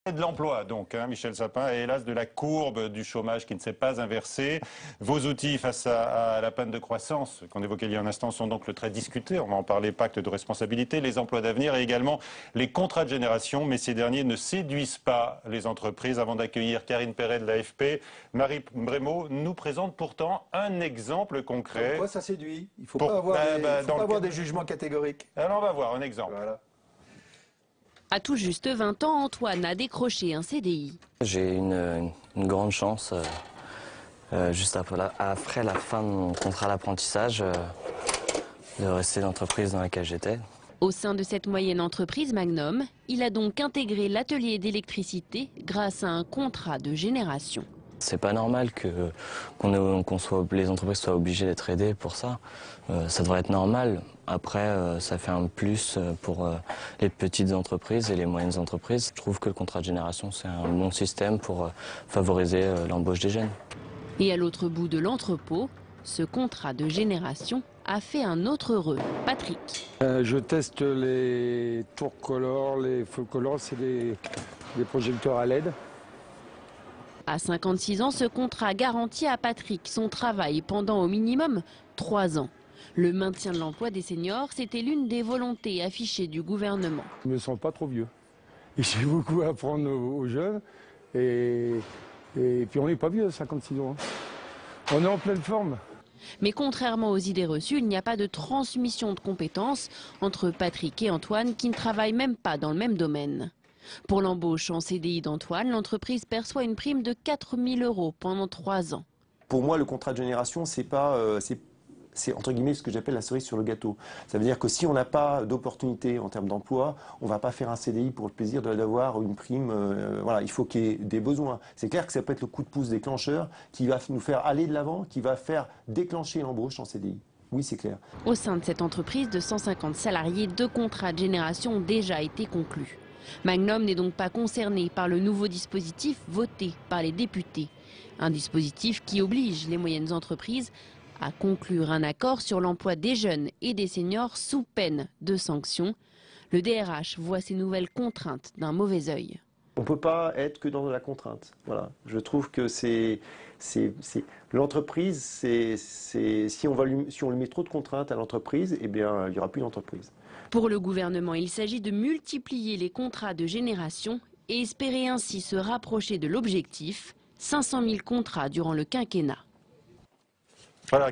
De l'emploi, donc, Michel Sapin, et hélas de la courbe du chômage qui ne s'est pas inversée. Vos outils face à la panne de croissance qu'on évoquait il y a un instant sont donc le très discuté. On va en parler, pacte de responsabilité, les emplois d'avenir et également les contrats de génération. Mais ces derniers ne séduisent pas les entreprises. Avant d'accueillir Karine Perret de l'AFP, Marie Brémaud nous présente pourtant un exemple concret. Pourquoi ça séduit? Il ne faut pas avoir des jugements catégoriques. Alors on va voir un exemple. Voilà. À tout juste 20 ans, Antoine a décroché un CDI. J'ai une grande chance, juste après la fin de mon contrat d'apprentissage, de rester dans l'entreprise dans laquelle j'étais. Au sein de cette moyenne entreprise Magnum, il a donc intégré l'atelier d'électricité grâce à un contrat de génération. C'est pas normal que les entreprises soient obligées d'être aidées pour ça. Ça devrait être normal. Après, ça fait un plus pour les petites entreprises et les moyennes entreprises. Je trouve que le contrat de génération, c'est un bon système pour favoriser l'embauche des jeunes. Et à l'autre bout de l'entrepôt, ce contrat de génération a fait un autre heureux, Patrick. Je teste les tour color, les full color, c'est des projecteurs à LED. À 56 ans, ce contrat garantit à Patrick son travail pendant au minimum 3 ans. Le maintien de l'emploi des seniors, c'était l'une des volontés affichées du gouvernement. Je ne me sens pas trop vieux. Et j'ai beaucoup à apprendre aux jeunes. Et puis on n'est pas vieux à 56 ans. On est en pleine forme. Mais contrairement aux idées reçues, il n'y a pas de transmission de compétences entre Patrick et Antoine qui ne travaillent même pas dans le même domaine. Pour l'embauche en CDI d'Antoine, l'entreprise perçoit une prime de 4 000 € pendant 3 ans. Pour moi, le contrat de génération, c'est entre guillemets ce que j'appelle la cerise sur le gâteau. Ça veut dire que si on n'a pas d'opportunité en termes d'emploi, on ne va pas faire un CDI pour le plaisir d'avoir une prime. Voilà, il faut qu'il y ait des besoins. C'est clair que ça peut être le coup de pouce déclencheur qui va nous faire aller de l'avant, qui va faire déclencher l'embauche en CDI. Oui, c'est clair. Au sein de cette entreprise de 150 salariés, 2 contrats de génération ont déjà été conclus. Magnum n'est donc pas concerné par le nouveau dispositif voté par les députés. Un dispositif qui oblige les moyennes entreprises à conclure un accord sur l'emploi des jeunes et des seniors sous peine de sanctions. Le DRH voit ces nouvelles contraintes d'un mauvais œil. On ne peut pas être que dans la contrainte. Voilà. Je trouve que l'entreprise, si on lui met trop de contraintes à l'entreprise, eh bien, il n'y aura plus d'entreprise. Pour le gouvernement, il s'agit de multiplier les contrats de génération et espérer ainsi se rapprocher de l'objectif, 500 000 contrats durant le quinquennat. Voilà,